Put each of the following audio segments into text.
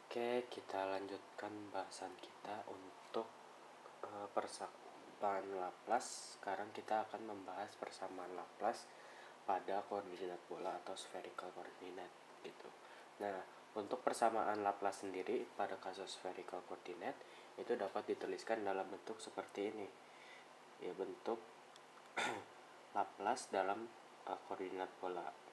Oke, kita lanjutkan bahasan kita untuk persamaan Laplace. Sekarang kita akan membahas persamaan Laplace pada koordinat bola atau spherical coordinate gitu. Nah, untuk persamaan Laplace sendiri pada kasus spherical coordinate itu dapat dituliskan dalam bentuk seperti ini. Ya, bentuk Laplace dalam koordinat bola.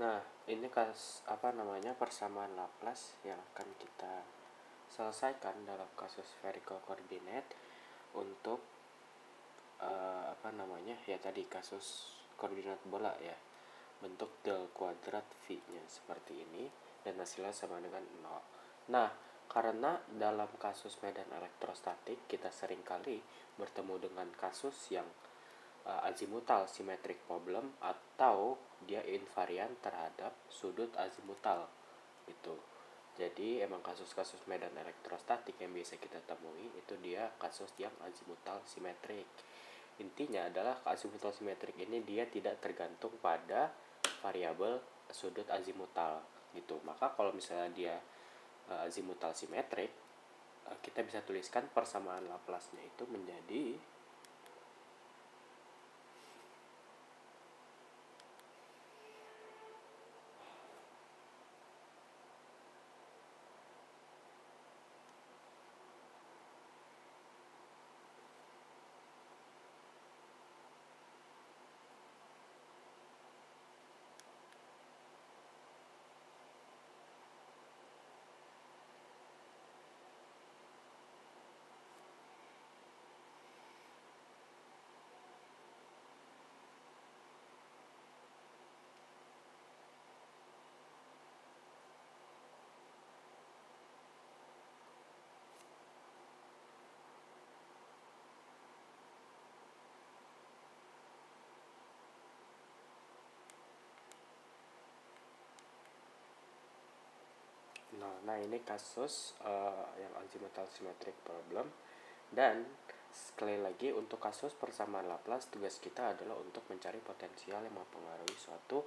Nah, ini persamaan Laplace yang akan kita selesaikan dalam kasus spherical coordinate untuk tadi kasus koordinat bola ya, bentuk del kuadrat v-nya seperti ini dan hasilnya sama dengan 0. Nah, karena dalam kasus medan elektrostatik kita seringkali bertemu dengan kasus yang azimutal symmetric problem atau dia invarian terhadap sudut azimutal gitu. Jadi emang kasus-kasus medan elektrostatik yang biasa kita temui itu dia kasus yang azimutal simetrik. Intinya adalah azimutal simetrik ini dia tidak tergantung pada variabel sudut azimutal gitu. Maka kalau misalnya dia azimutal simetrik, kita bisa tuliskan persamaan Laplace-nya itu menjadi Nah ini kasus yang azimutal symmetric problem. Dan sekali lagi untuk kasus persamaan Laplace, tugas kita adalah untuk mencari potensial yang mempengaruhi suatu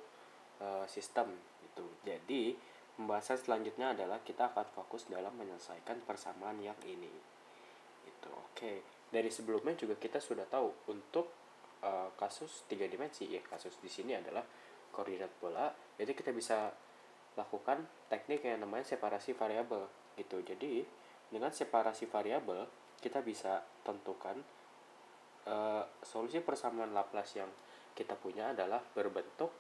sistem gitu. Jadi pembahasan selanjutnya adalah kita akan fokus dalam menyelesaikan persamaan yang ini itu. Oke, dari sebelumnya juga kita sudah tahu untuk kasus 3 dimensi ya, kasus di sini adalah koordinat bola. Jadi kita bisa lakukan teknik yang namanya separasi variabel gitu. Jadi dengan separasi variabel kita bisa tentukan solusi persamaan Laplace yang kita punya adalah berbentuk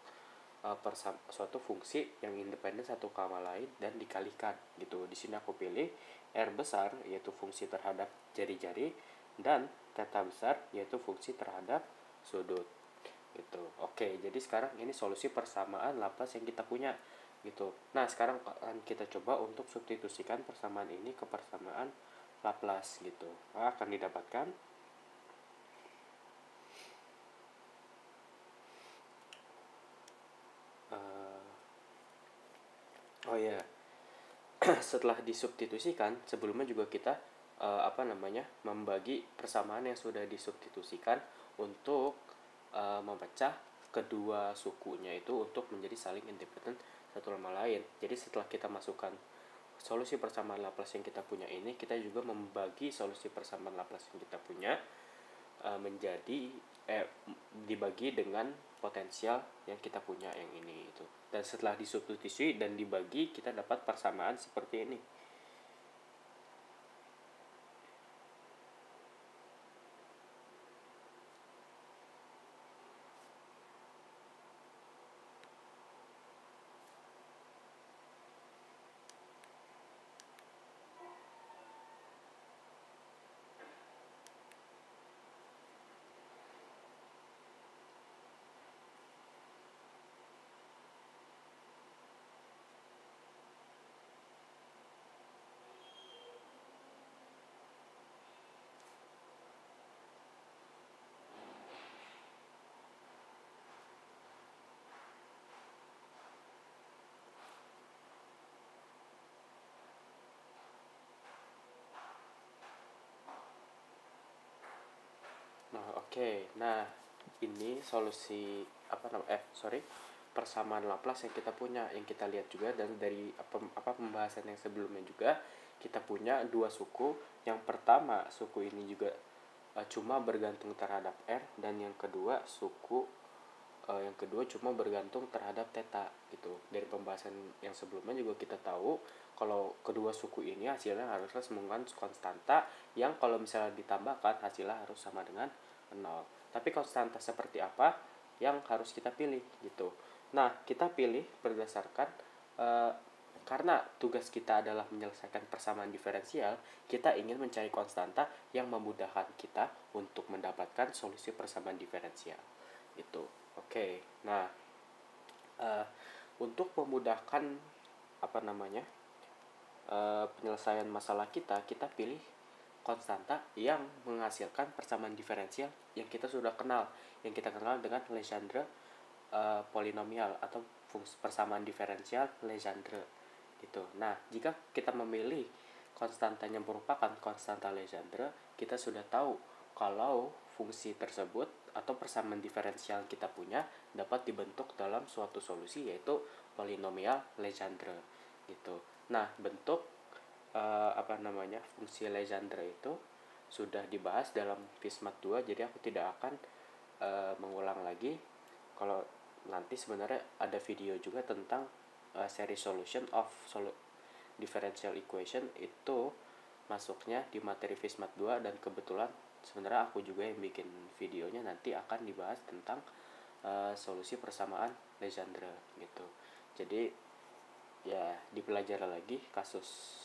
suatu fungsi yang independen satu sama lain dan dikalikan gitu. Di sini aku pilih R besar yaitu fungsi terhadap jari-jari dan theta besar yaitu fungsi terhadap sudut gitu. Oke, jadi sekarang ini solusi persamaan Laplace yang kita punya gitu. Nah, sekarang akan kita coba untuk substitusikan persamaan ini ke persamaan Laplace gitu. Maka akan didapatkan setelah disubstitusikan, sebelumnya juga kita membagi persamaan yang sudah disubstitusikan untuk memecah kedua sukunya itu untuk menjadi saling independen satu sama lain. Jadi setelah kita masukkan solusi persamaan Laplace yang kita punya ini, kita juga membagi solusi persamaan Laplace yang kita punya menjadi dibagi dengan potensial yang kita punya yang ini itu. Dan setelah disubstitusi dan dibagi, kita dapat persamaan seperti ini. Oke, nah ini solusi persamaan Laplace yang kita punya, yang kita lihat juga, dan dari pembahasan yang sebelumnya juga kita punya dua suku. Yang pertama, suku ini juga cuma bergantung terhadap R, dan yang kedua cuma bergantung terhadap theta gitu. Dari pembahasan yang sebelumnya juga kita tahu kalau kedua suku ini hasilnya haruslah menggunakan konstanta yang kalau misalnya ditambahkan hasilnya harus sama dengan 0. Tapi konstanta seperti apa yang harus kita pilih gitu. Nah, kita pilih berdasarkan karena tugas kita adalah menyelesaikan persamaan diferensial, kita ingin mencari konstanta yang memudahkan kita untuk mendapatkan solusi persamaan diferensial. Itu. Oke. Nah, untuk memudahkan penyelesaian masalah kita pilih konstanta yang menghasilkan persamaan diferensial yang kita sudah kenal, yang kita kenal dengan Legendre polinomial atau persamaan diferensial Legendre gitu. Nah, jika kita memilih konstantanya merupakan konstanta Legendre, kita sudah tahu kalau fungsi tersebut atau persamaan diferensial yang kita punya dapat dibentuk dalam suatu solusi, yaitu polinomial Legendre gitu. Nah, bentuk fungsi Legendre itu sudah dibahas dalam Fismat 2, jadi aku tidak akan mengulang lagi. Kalau nanti sebenarnya ada video juga tentang series solution of differential equation, itu masuknya di materi Fismat 2, dan kebetulan sebenarnya aku juga yang bikin videonya nanti akan dibahas tentang solusi persamaan Legendre gitu. Jadi ya dipelajari lagi kasus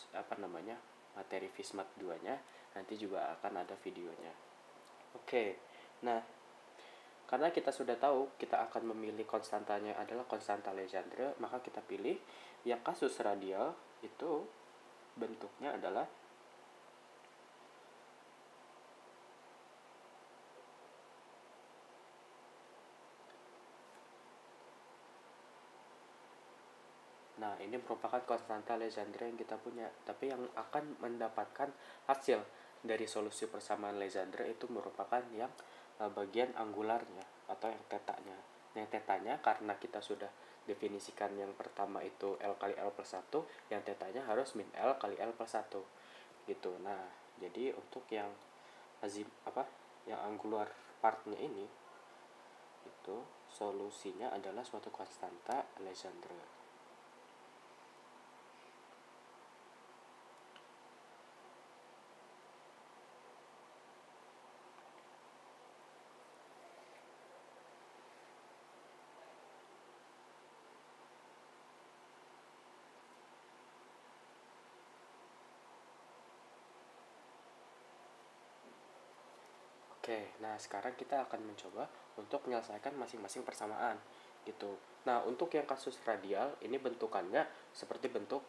materi Fismat 2 nya, nanti juga akan ada videonya. Oke. Nah, karena kita sudah tahu kita akan memilih konstantanya adalah konstanta Legendre, maka kita pilih yang kasus radial itu bentuknya adalah nah, ini merupakan konstanta Legendre yang kita punya, tapi yang akan mendapatkan hasil dari solusi persamaan Legendre itu merupakan yang bagian anggularnya atau yang tetanya. Yang tetanya karena kita sudah definisikan yang pertama itu L kali L plus 1, yang tetanya harus min L kali L plus 1 gitu. Nah, jadi untuk yang yang angular partnya ini itu solusinya adalah suatu konstanta Legendre. Oke, nah sekarang kita akan mencoba untuk menyelesaikan masing-masing persamaan gitu. Nah, untuk yang kasus radial ini bentukannya seperti bentuk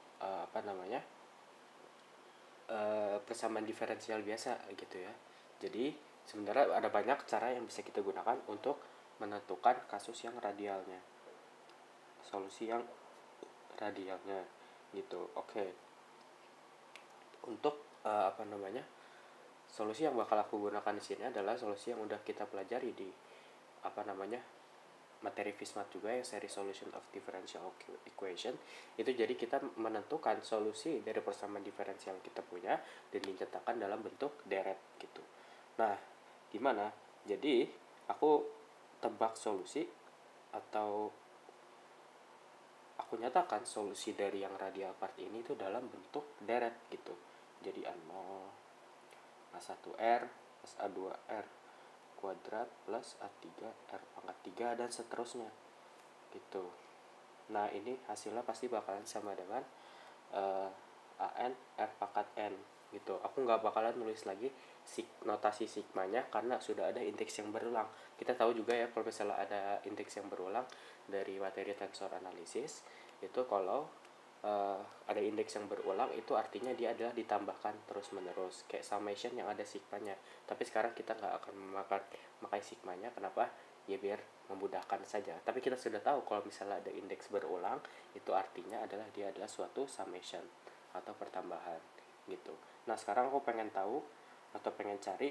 persamaan diferensial biasa gitu ya. Jadi sebenarnya ada banyak cara yang bisa kita gunakan untuk menentukan kasus yang radialnya, solusi yang radialnya gitu. Oke. Untuk solusi yang bakal aku gunakan di sini adalah solusi yang udah kita pelajari di materi Fismat juga, yang series solution of differential equation. Itu jadi kita menentukan solusi dari persamaan diferensial yang kita punya dan dinyatakan dalam bentuk deret gitu. Nah, gimana? Jadi aku tebak solusi atau aku nyatakan solusi dari yang radial part ini itu dalam bentuk deret gitu. Jadi A0 A1R plus A2R kuadrat plus A3R pangkat 3 dan seterusnya gitu. Nah, ini hasilnya pasti bakalan sama dengan AN R pangkat N gitu. Aku nggak bakalan nulis lagi notasi sigmanya karena sudah ada indeks yang berulang. Kita tahu juga ya kalau misalnya ada indeks yang berulang dari materi tensor analisis, itu kalau ada indeks yang berulang itu artinya dia adalah ditambahkan terus menerus kayak summation yang ada sigmanya. Tapi sekarang kita nggak akan memakai sigmanya. Kenapa? Ya biar memudahkan saja. Tapi kita sudah tahu kalau misalnya ada indeks berulang itu artinya adalah dia adalah suatu summation atau pertambahan gitu. Nah, sekarang aku pengen tahu atau pengen cari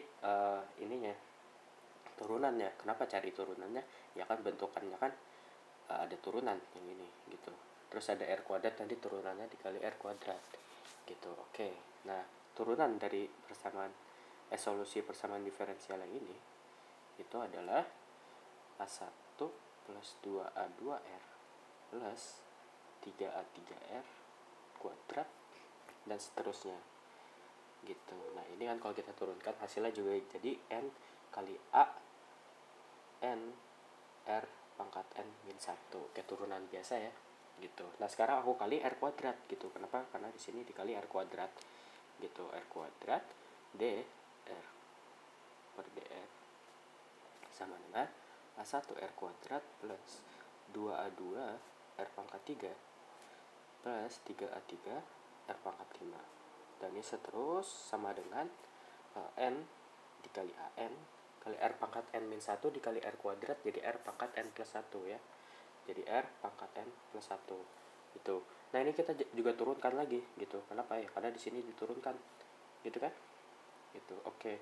turunannya. Kenapa cari turunannya? Ya kan bentukannya kan ada turunan yang ini gitu. Terus ada R kuadrat, nanti turunannya dikali R kuadrat gitu. Oke, nah turunan dari solusi persamaan diferensial yang ini itu adalah A1 plus 2A2R plus 3A3R kuadrat dan seterusnya gitu. Nah ini kan kalau kita turunkan hasilnya juga jadi N kali A N R pangkat N min 1, kayak turunan biasa ya gitu. Nah sekarang aku kali R kuadrat gitu. Kenapa? Karena di sini dikali R kuadrat gitu. R kuadrat dr per dr sama dengan A1 R kuadrat plus 2A2 R pangkat 3 plus 3A3 R pangkat 5. Dan ini seterus sama dengan N dikali AN kali R pangkat N min 1 dikali R kuadrat jadi R pangkat N plus 1 ya. Jadi R pangkat N plus 1 gitu. Nah ini kita juga turunkan lagi gitu. Kenapa ya? Karena di sini diturunkan gitu kan gitu. Oke.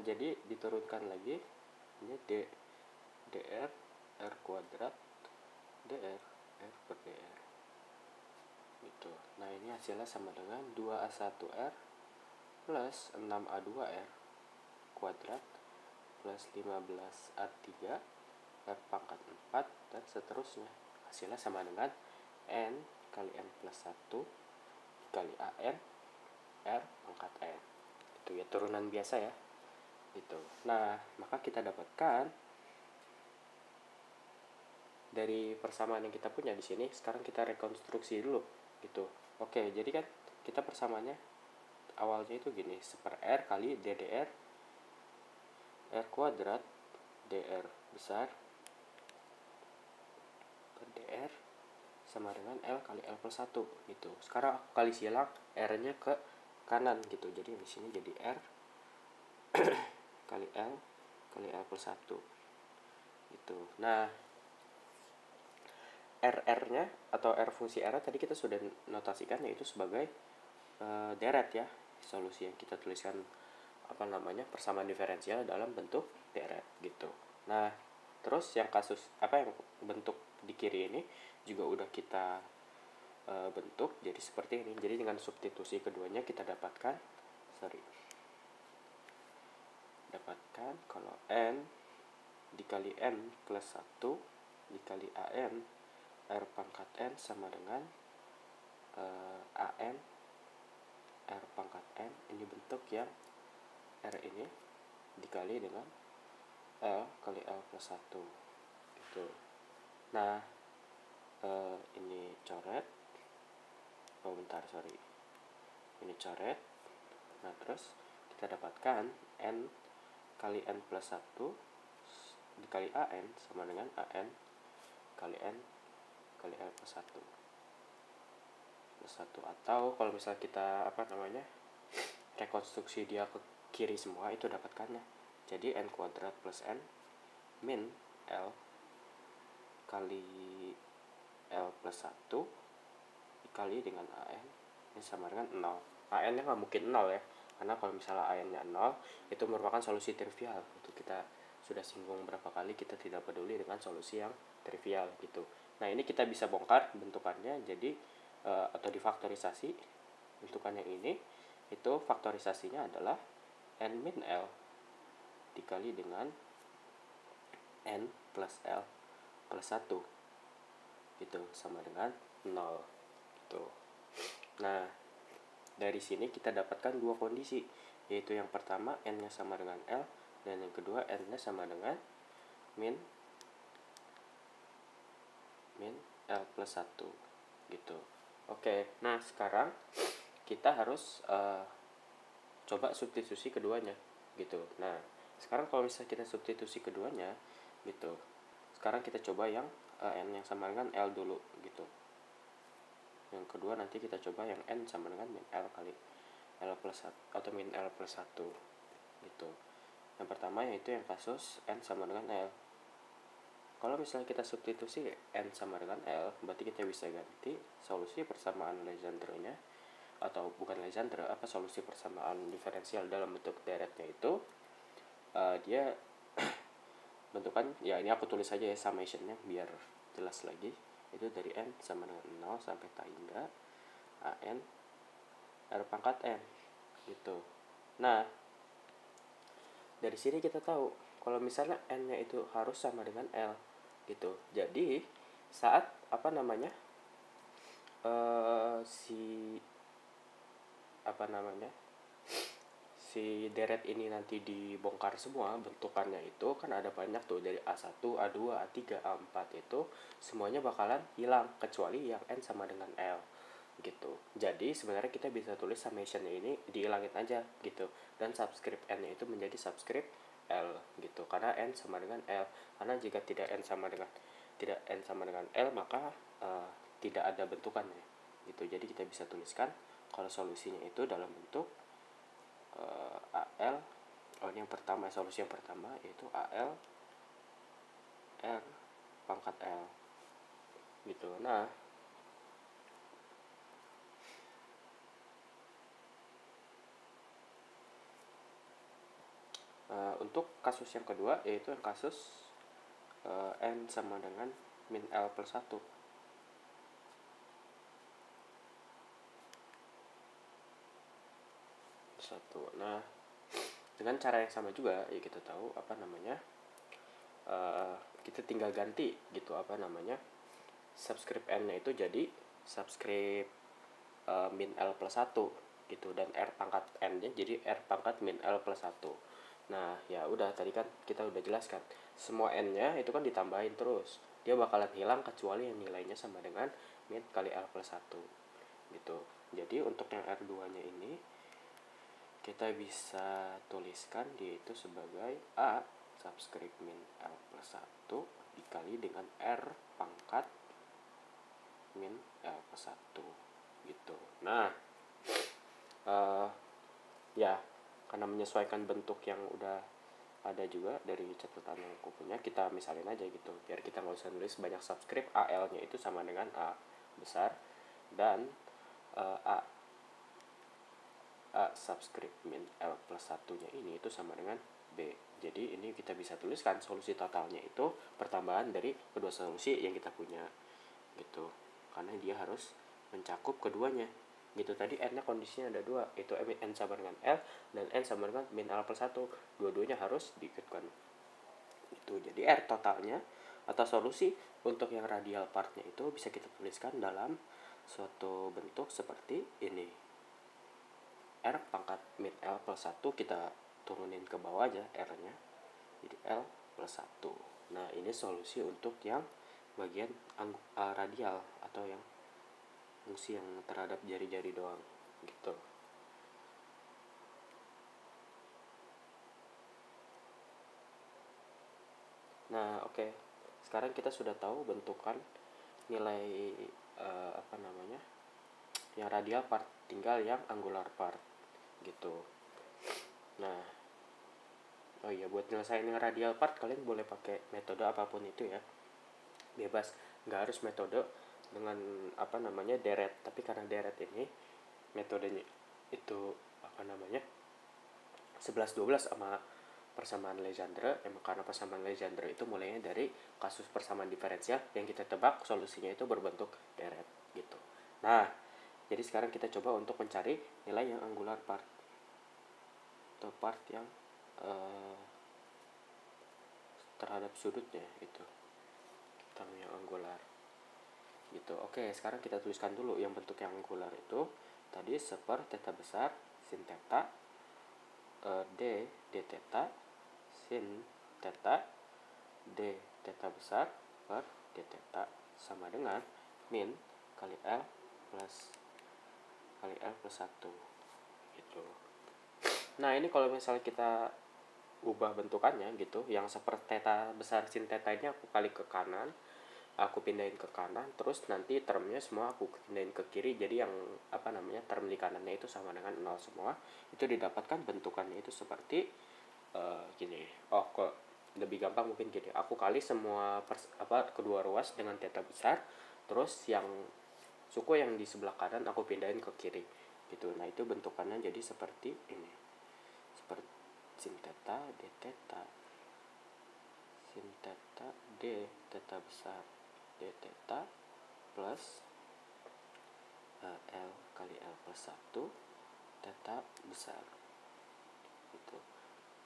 Jadi diturunkan lagi ini dr R kuadrat dr R per dr gitu. Nah ini hasilnya sama dengan 2A1R plus 6A2R kuadrat plus 15A3 R pangkat 4 dan seterusnya. Hasilnya sama dengan N kali N plus 1 kali AN R pangkat N. Itu ya turunan biasa ya gitu. Nah maka kita dapatkan dari persamaan yang kita punya di sini. Sekarang kita rekonstruksi dulu gitu. Oke, jadi kan kita persamaannya awalnya itu gini, 1/R kali ddr R kuadrat dr besar per dr sama dengan L kali L plus 1 gitu. Sekarang aku kali silang R-nya ke kanan gitu. Jadi di sini jadi R kali L plus 1 gitu. Nah RR-nya atau R fungsi R tadi kita sudah notasikan yaitu sebagai deret ya. Solusi yang kita tuliskan persamaan diferensial dalam bentuk deret gitu. Nah terus yang yang bentuk di kiri ini juga udah kita bentuk jadi seperti ini. Jadi dengan substitusi keduanya kita dapatkan kalau N dikali N plus 1 dikali AN R pangkat N sama dengan AN R pangkat N. Ini bentuk yang R ini dikali dengan L kali L plus 1 gitu. Nah ini coret, ini coret. Nah terus kita dapatkan N kali N plus 1 dikali AN sama dengan AN kali N kali L plus 1 atau kalau misalnya kita rekonstruksi dia ke kiri semua itu dapatkannya jadi N kuadrat plus N min L kali L plus 1 dikali dengan AN ini sama dengan 0. AN nya nggak mungkin 0 ya, karena kalau misalnya AN nya 0 itu merupakan solusi trivial. Itu kita sudah singgung berapa kali, kita tidak peduli dengan solusi yang trivial gitu. Nah ini kita bisa bongkar bentukannya jadi atau difaktorisasi bentukan yang ini. Itu faktorisasinya adalah N min L dikali dengan N plus L plus 1 gitu sama dengan 0 gitu. Nah dari sini kita dapatkan dua kondisi, yaitu yang pertama N nya sama dengan L dan yang kedua N nya sama dengan min L plus 1 gitu. Oke, nah sekarang kita harus coba substitusi keduanya gitu. Nah sekarang kalau misalnya kita substitusi keduanya gitu, sekarang kita coba yang N yang sama dengan L dulu gitu. Yang kedua nanti kita coba yang N sama dengan min L kali L plus 1 atau min L plus 1 gitu. Yang pertama yaitu yang kasus N sama dengan L. Kalau misalnya kita substitusi N sama dengan L, berarti kita bisa ganti solusi persamaan Legendre-nya, atau bukan Legendre, solusi persamaan diferensial dalam bentuk deretnya itu dia bentukan ya ini aku tulis aja ya summationnya biar jelas lagi. Itu dari n sama dengan 0 sampai tak hingga an r pangkat n gitu. Nah, dari sini kita tahu kalau misalnya n-nya itu harus sama dengan l gitu. Jadi saat apa namanya si deret ini nanti dibongkar semua bentukannya itu kan ada banyak tuh dari A1, A2, A3, A4 itu semuanya bakalan hilang kecuali yang N sama dengan L gitu. Jadi sebenarnya kita bisa tulis summation ini dihilangin aja gitu dan subscript N-nya itu menjadi subscript L gitu karena N sama dengan L. Karena jika tidak N sama dengan L maka tidak ada bentukannya gitu. Jadi kita bisa tuliskan kalau solusinya itu dalam bentuk AL ini yang pertama, solusi yang pertama yaitu AL R pangkat L gitu. Nah, untuk kasus yang kedua yaitu yang kasus N sama dengan min L plus 1. Nah, dengan cara yang sama juga ya kita tahu kita tinggal ganti gitu subscript N-nya itu jadi subscript min L plus 1 gitu dan R pangkat N-nya jadi R pangkat min L plus 1. Nah, ya udah tadi kan kita udah jelaskan. Semua N-nya itu kan ditambahin terus. Dia bakalan hilang kecuali yang nilainya sama dengan min kali L plus 1 gitu. Jadi untuk yang R2-nya ini kita bisa tuliskan yaitu sebagai A subscript min L plus 1 dikali dengan R pangkat min L plus 1 gitu. Nah, ya karena menyesuaikan bentuk yang udah ada juga dari catatan yang aku punya, kita misalin aja gitu biar kita nggak usah nulis banyak subscript. AL nya itu sama dengan A besar dan A subscript min L plus 1 nya ini itu sama dengan B. Jadi ini kita bisa tuliskan solusi totalnya itu pertambahan dari kedua solusi yang kita punya gitu, karena dia harus mencakup keduanya gitu. Tadi N nya kondisinya ada dua, yaitu N sama dengan L dan N sama dengan min L plus 1. Dua-duanya harus diikutkan itu. Jadi R totalnya atau solusi untuk yang radial partnya itu bisa kita tuliskan dalam suatu bentuk seperti ini. R pangkat min L plus 1 kita turunin ke bawah aja R-nya jadi L plus 1. Nah, ini solusi untuk yang bagian radial atau yang fungsi yang terhadap jari-jari doang gitu. Nah, oke. Sekarang kita sudah tahu bentukan nilai yang radial part, tinggal yang angular part gitu. Nah, oh iya, buat nyelesain yang radial part kalian boleh pakai metode apapun itu ya, bebas, nggak harus metode dengan deret. Tapi karena deret ini metodenya itu 11-12 sama persamaan Legendre, emang karena persamaan Legendre itu mulainya dari kasus persamaan diferensial yang kita tebak solusinya itu berbentuk deret gitu. Nah, jadi sekarang kita coba untuk mencari nilai yang angular part atau part yang terhadap sudutnya itu kita yang angular gitu. Oke, sekarang kita tuliskan dulu yang bentuk yang angular itu tadi seper theta besar sin theta d theta sin theta d theta besar per d theta sama dengan min kali L plus 1 gitu. Nah, ini kalau misalnya kita ubah bentukannya gitu, yang seperti theta besar sin theta ini aku kali ke kanan, aku pindahin ke kanan, terus nanti termnya semua aku pindahin ke kiri, jadi yang term di kanannya itu sama dengan 0 semua. Itu didapatkan bentukannya itu seperti gini. Kok lebih gampang mungkin gini, aku kali semua kedua ruas dengan theta besar, terus yang suku yang di sebelah kanan aku pindahin ke kiri gitu. Nah, itu bentukannya jadi seperti ini, seperti sin theta d theta sin theta d theta besar d theta plus L kali L plus 1 theta besar itu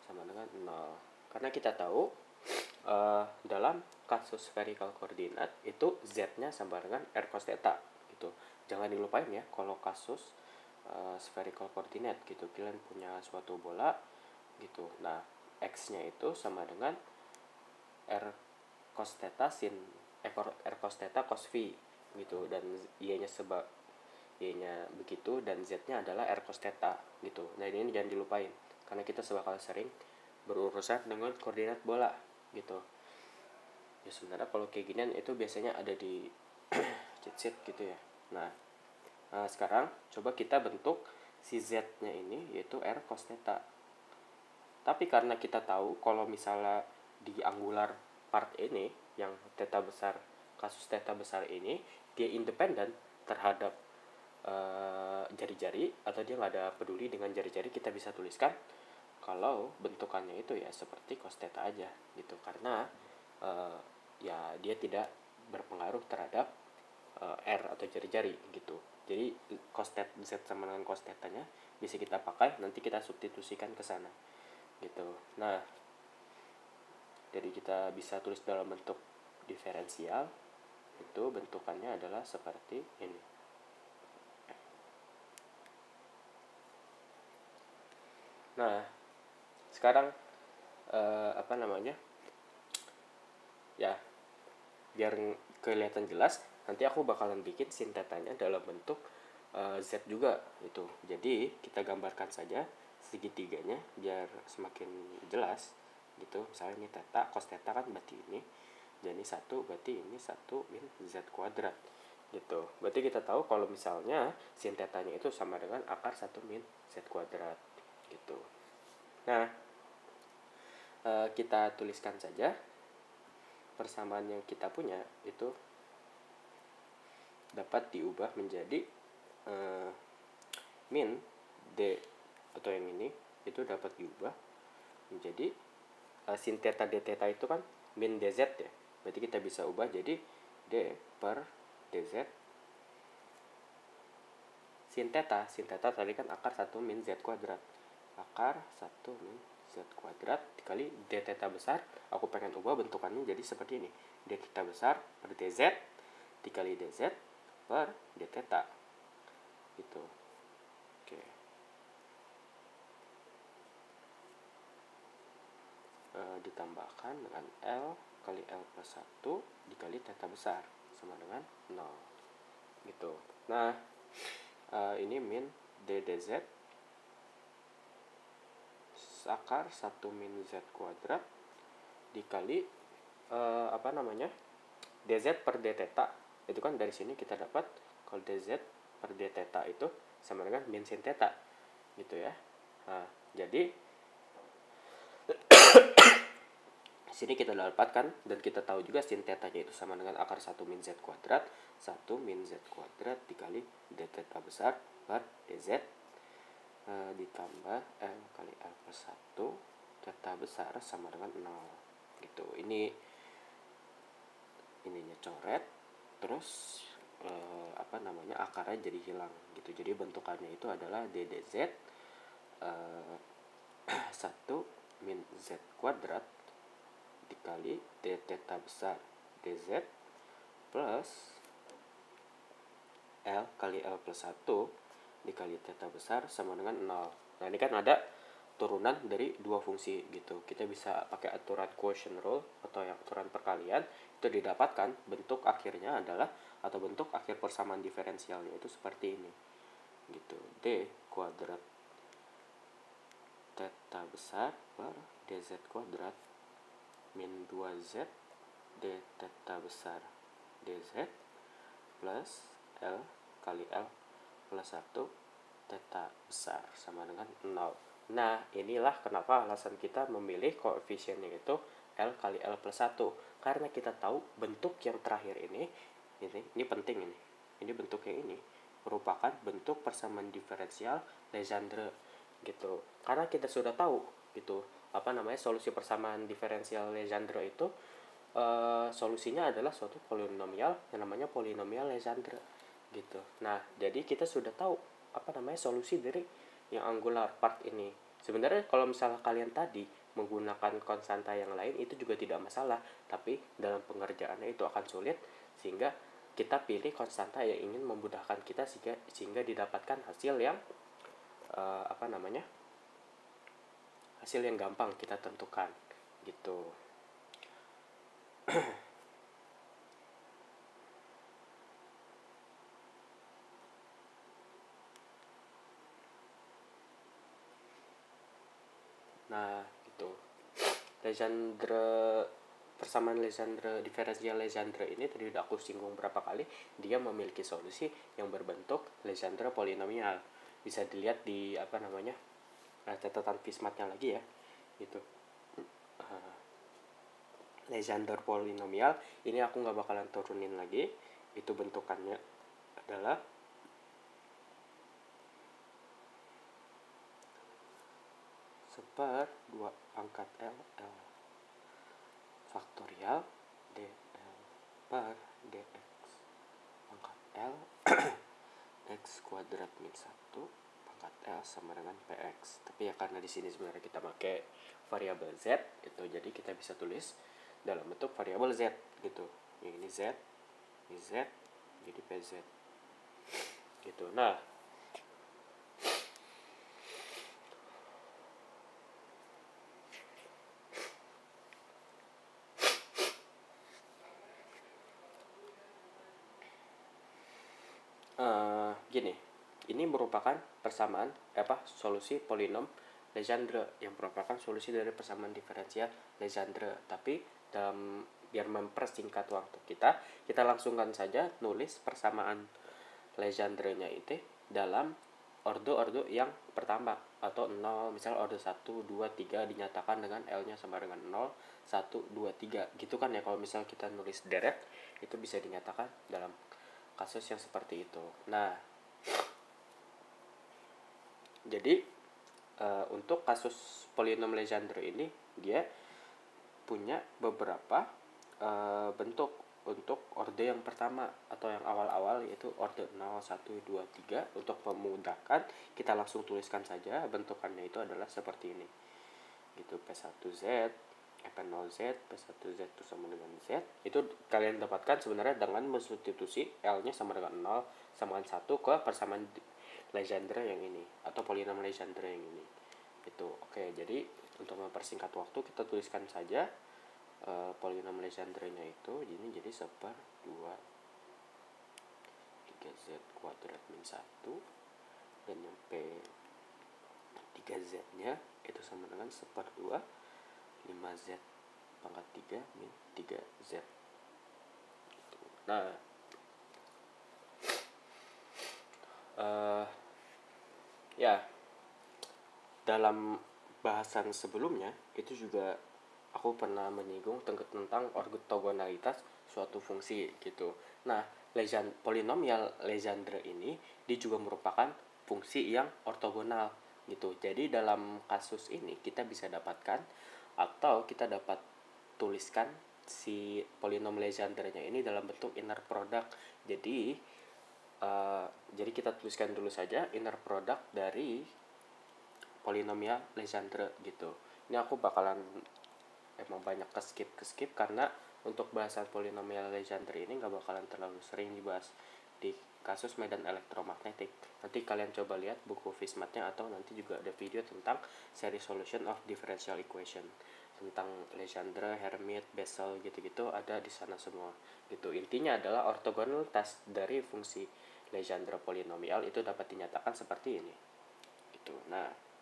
sama dengan 0. Karena kita tahu dalam kasus spherical coordinate itu z-nya sama dengan r cos theta gitu. Jangan dilupain ya kalau kasus spherical coordinate gitu, kalian punya suatu bola gitu. Nah, x-nya itu sama dengan r cos theta sin r cos theta cos v gitu, dan y-nya begitu, dan z-nya adalah r cos theta gitu. Nah, ini jangan dilupain karena kita bakal sering berurusan dengan koordinat bola gitu. Ya sebenarnya kalau kayak ginian itu biasanya ada di cheat sheet gitu ya. Nah, sekarang coba kita bentuk si z-nya ini yaitu r cos theta. Tapi karena kita tahu kalau misalnya di angular part ini yang theta besar, kasus theta besar ini dia independen terhadap jari-jari atau dia nggak ada peduli dengan jari-jari, kita bisa tuliskan kalau bentukannya itu ya seperti cos theta aja gitu, karena ya dia tidak berpengaruh terhadap R atau jari-jari gitu. Jadi cos theta z sama dengan cos theta-nya bisa kita pakai, nanti kita substitusikan ke sana gitu. Nah, jadi kita bisa tulis dalam bentuk diferensial, itu bentukannya adalah seperti ini. Nah, sekarang ya biar kelihatan jelas, nanti aku bakalan bikin sin theta-nya dalam bentuk z juga itu. Jadi kita gambarkan saja segitiganya biar semakin jelas gitu. Misalnya ini theta, cos theta kan berarti ini, jadi 1 berarti ini 1 min z kuadrat gitu. Berarti kita tahu kalau misalnya sin theta-nya itu sama dengan akar 1 min z kuadrat gitu. Nah, kita tuliskan saja persamaan yang kita punya itu dapat diubah menjadi min d atau yang ini itu dapat diubah menjadi sin theta d theta itu kan min dz ya. Berarti kita bisa ubah jadi d per dz sin theta tadi kan akar 1 min z kuadrat, akar 1 min z kuadrat dikali d theta besar. Aku pengen ubah bentukannya jadi seperti ini, d theta besar per dz dikali dz per d theta gitu. Oke. Ditambahkan dengan L kali L plus 1 dikali theta besar sama dengan 0 gitu. Nah, ini min d dz akar 1 min z kuadrat dikali dz per d theta. Itu kan dari sini kita dapat kalau dz per d theta itu sama dengan min sin theta gitu ya. Nah, jadi sini kita dapatkan, dan kita tahu juga sin theta-nya itu sama dengan akar 1 min z kuadrat, 1 min z kuadrat dikali d theta besar per dz ditambah L kali L plus 1 theta besar sama dengan 0 gitu. Ininya coret, terus akarnya jadi hilang gitu. Jadi bentukannya itu adalah d dz 1 min z kuadrat dikali d theta besar dz plus L kali L plus 1 dikali theta besar sama dengan 0. Nah, ini kan ada turunan dari dua fungsi gitu. Kita bisa pakai aturan quotient rule atau yang aturan perkalian, itu didapatkan bentuk akhirnya adalah, atau bentuk akhir persamaan diferensialnya itu seperti ini gitu. D kuadrat theta besar per dz kuadrat min 2z d theta besar dz plus L kali L plus 1 theta besar sama dengan 0. Nah, inilah kenapa alasan kita memilih koefisiennya itu L kali L plus 1. Karena kita tahu bentuk yang terakhir ini penting ini. Ini bentuk yang ini merupakan bentuk persamaan diferensial Legendre gitu. Karena kita sudah tahu gitu solusi persamaan diferensial Legendre itu solusinya adalah suatu polinomial yang namanya polinomial Legendre gitu. Nah, jadi kita sudah tahu solusi dari yang angular part ini. Sebenarnya kalau misalnya kalian tadi menggunakan konstanta yang lain itu juga tidak masalah, tapi dalam pengerjaannya itu akan sulit, sehingga kita pilih konstanta yang ingin memudahkan kita sehingga didapatkan hasil yang hasil yang gampang kita tentukan gitu. Nah, gitu. Persamaan Legendre diferensial Legendre ini tadi udah aku singgung berapa kali, dia memiliki solusi yang berbentuk Legendre polinomial. Bisa dilihat di catatan Fismatnya lagi ya. Gitu. Legendre polinomial ini aku nggak bakalan turunin lagi. Itu bentukannya adalah seper 2 pangkat L faktorial dl per dx pangkat L x kuadrat min 1 pangkat L sama dengan px. Tapi ya karena di sini sebenarnya kita pakai variabel z itu, jadi kita bisa tulis dalam bentuk variabel z gitu. Ini z, jadi pz gitu. Nah, gini, ini merupakan persamaan solusi polinom Legendre yang merupakan solusi dari persamaan diferensial Legendre. Tapi biar mempersingkat waktu kita langsungkan saja nulis persamaan Legendre-nya itu dalam ordo yang pertama atau 0, misal ordo 1, 2, 3 dinyatakan dengan L-nya sama dengan 0, 1, 2, 3 gitu kan ya. Kalau misal kita nulis deret itu bisa dinyatakan dalam kasus yang seperti itu. Nah, jadi untuk kasus polinom Legendre ini dia punya beberapa bentuk untuk orde yang pertama atau yang awal-awal, yaitu orde 0, 1, 2, 3. Untuk memudahkan kita langsung tuliskan saja bentukannya itu adalah seperti ini gitu. P1Z, P0Z, P1Z itu sama dengan Z. Itu kalian dapatkan sebenarnya dengan mensubstitusi L-nya sama dengan 0 sama dengan 1 ke persamaan Legendre yang ini atau polinom Legendre yang ini itu. Oke, jadi untuk mempersingkat waktu kita tuliskan saja polinom Legendre-nya itu ini jadi seper 2 3Z kuadrat min 1, dan yang P3Z-nya itu sama dengan seper 2 5Z pangkat 3 min 3Z. Nah, ya dalam bahasan sebelumnya itu juga aku pernah menyinggung tentang ortogonalitas suatu fungsi gitu. Nah, polinomial Legendre ini dia juga merupakan fungsi yang ortogonal gitu. Jadi dalam kasus ini kita bisa dapatkan atau kita dapat tuliskan si polinom Legendre-nya ini dalam bentuk inner product. Jadi kita tuliskan dulu saja inner product dari polinomial Legendre gitu. Ini aku bakalan emang banyak ke skip karena untuk bahasan polinomial Legendre ini nggak bakalan terlalu sering dibahas di kasus medan elektromagnetik. Nanti kalian coba lihat buku Fismatnya atau nanti juga ada video tentang series solution of differential equation tentang Legendre, Hermite, Bessel gitu-gitu, ada di sana semua gitu. Intinya adalah ortogonalitas dari fungsi Legendre polinomial itu dapat dinyatakan seperti ini gitu. Nah,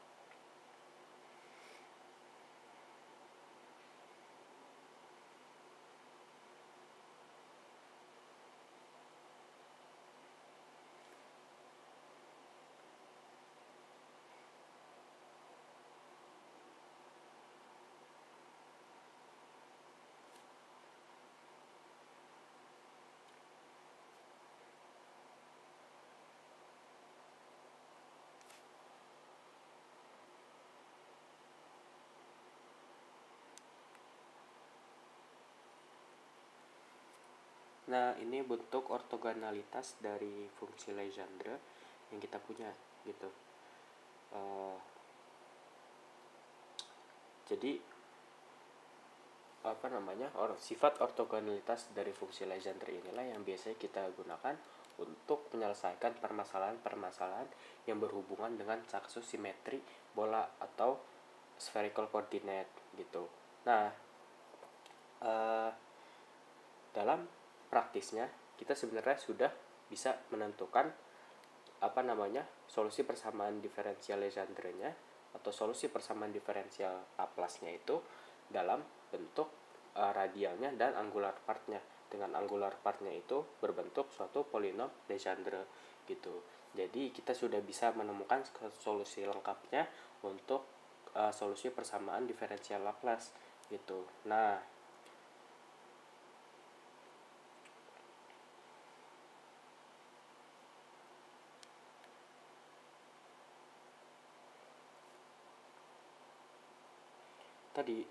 Nah, ini bentuk ortogonalitas dari fungsi Legendre yang kita punya gitu. Jadi sifat ortogonalitas dari fungsi Legendre inilah yang biasanya kita gunakan untuk menyelesaikan permasalahan-permasalahan yang berhubungan dengan kasus simetri bola atau spherical coordinate gitu. Nah, dalam praktisnya kita sebenarnya sudah bisa menentukan solusi persamaan diferensial Legendre-nya atau solusi persamaan diferensial Laplace-nya itu dalam bentuk radialnya dan angular part-nya. Dengan angular part-nya itu berbentuk suatu polinom Legendre gitu. Jadi kita sudah bisa menemukan solusi lengkapnya untuk solusi persamaan diferensial Laplace gitu. Nah, tadi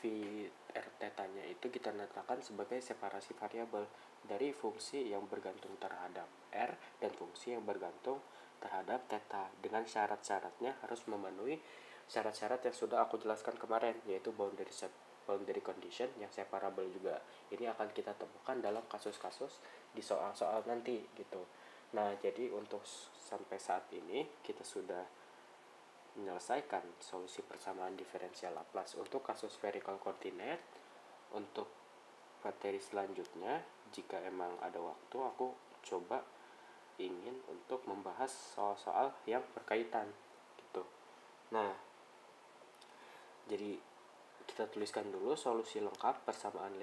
v r theta-nya itu kita nyatakan sebagai separasi variabel dari fungsi yang bergantung terhadap r dan fungsi yang bergantung terhadap theta, dengan syarat-syaratnya harus memenuhi syarat-syarat yang sudah aku jelaskan kemarin, yaitu boundary condition yang separable juga. Ini akan kita temukan dalam kasus-kasus di soal-soal nanti gitu. Nah, jadi untuk sampai saat ini kita sudah menyelesaikan solusi persamaan diferensial Laplace untuk kasus spherical coordinate. Untuk materi selanjutnya, jika emang ada waktu, aku coba ingin untuk membahas soal-soal yang berkaitan gitu. Nah, jadi kita tuliskan dulu solusi lengkap persamaan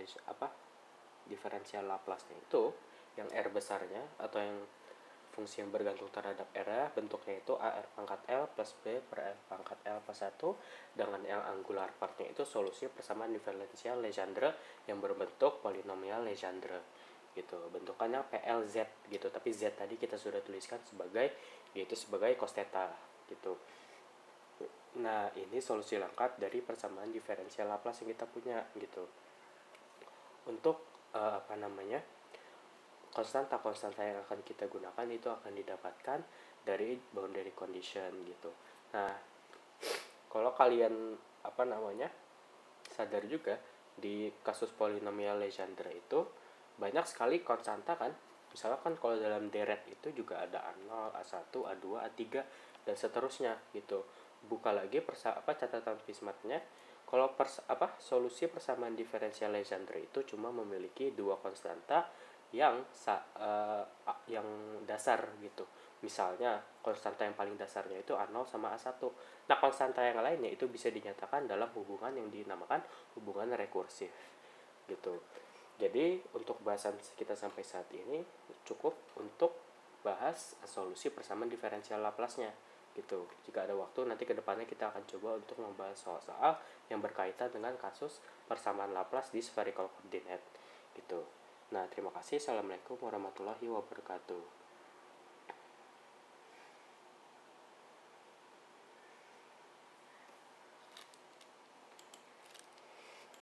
diferensial Laplace-nya itu yang R besarnya atau yang fungsi yang bergantung terhadap R, bentuknya itu AR pangkat L plus B per R pangkat L plus 1, dengan yang angular partnya itu solusi persamaan diferensial Legendre yang berbentuk polinomial Legendre gitu. Bentukannya PLZ gitu, tapi Z tadi kita sudah tuliskan sebagai cos theta gitu. Nah, ini solusi lengkap dari persamaan diferensial Laplace yang kita punya gitu. Untuk konstanta yang akan kita gunakan itu akan didapatkan dari boundary condition gitu. Nah, kalau kalian sadar juga di kasus polinomial Legendre itu banyak sekali konstanta kan. Misalkan kalau dalam deret itu juga ada A0, A1, A2, A3 dan seterusnya gitu. Buka lagi catatan Fismat-nya. Kalau solusi persamaan diferensial Legendre itu cuma memiliki dua konstanta yang dasar gitu. Misalnya konstanta yang paling dasarnya itu A0 sama A1. Nah, konstanta yang lainnya itu bisa dinyatakan dalam hubungan yang dinamakan hubungan rekursif gitu. Jadi untuk bahasan kita sampai saat ini cukup untuk bahas solusi persamaan diferensial Laplace-nya gitu. Jika ada waktu nanti kedepannya kita akan coba untuk membahas soal-soal yang berkaitan dengan kasus persamaan Laplace di spherical coordinate gitu. Nah, terima kasih. Assalamualaikum warahmatullahi wabarakatuh.